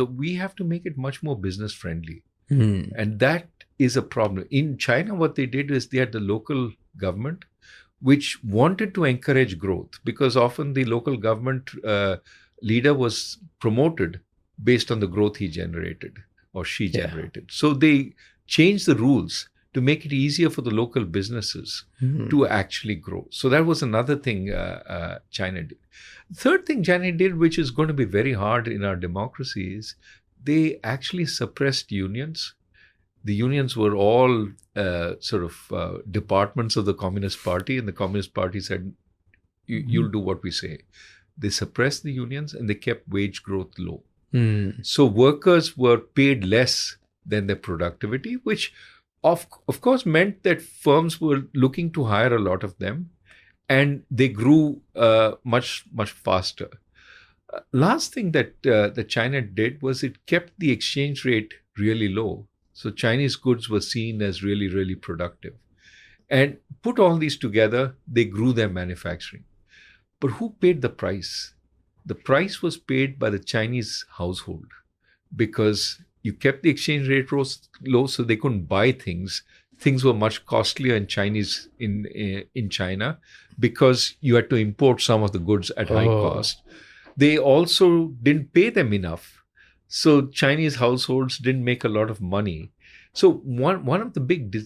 So we have to make it much more business friendly. Hmm. And that is a problem. In China, what they did is they had the local government, which wanted to encourage growth because often the local government leader was promoted based on the growth he generated or she Yeah. generated. So they changed the rules to make it easier for the local businesses Hmm. to actually grow. So that was another thing China did. Third thing China did, which is going to be very hard in our democracy, is they actually suppressed unions. The unions were all departments of the Communist Party, and the Communist Party said, you'll do what we say. They suppressed the unions and they kept wage growth low. Hmm. So workers were paid less than their productivity, which of course meant that firms were looking to hire a lot of them, and they grew much faster. Last thing that China did was it kept the exchange rate really low. So Chinese goods were seen as really, really productive. And put all these together, they grew their manufacturing. But who paid the price? The price was paid by the Chinese household because you kept the exchange rate low, so they couldn't buy things. Things were much costlier in China because you had to import some of the goods at high cost. They also didn't pay them enough. So Chinese households didn't make a lot of money. So one of the big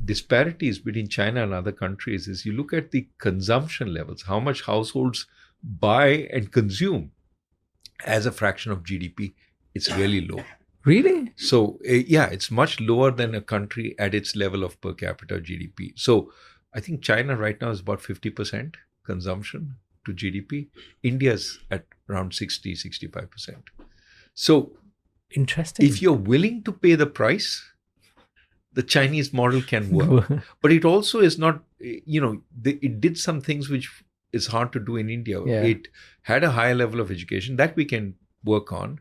disparities between China and other countries is you look at the consumption levels, how much households buy and consume as a fraction of GDP. It's really low. Really? So it's much lower than a country at its level of per capita GDP. So I think China right now is about 50% consumption to GDP. India's at around 60-65%. So interesting. If you're willing to pay the price, the Chinese model can work. But it also is not, it did some things which is hard to do in India. Yeah. It had a higher level of education that we can work on,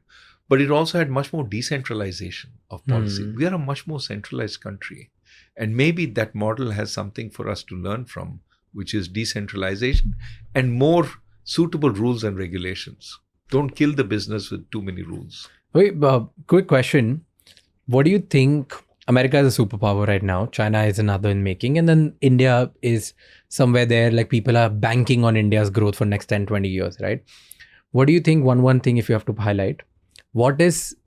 but it also had much more decentralization of policy. We are a much more centralized country. And maybe that model has something for us to learn from, which is decentralization and more suitable rules and regulations. Don't kill the business with too many rules. Wait, quick question. What do you think? America is a superpower right now. China is another in making. And then India is somewhere there. Like people are banking on India's growth for next 10, 20 years, right? What do you think? One thing, if you have to highlight, what is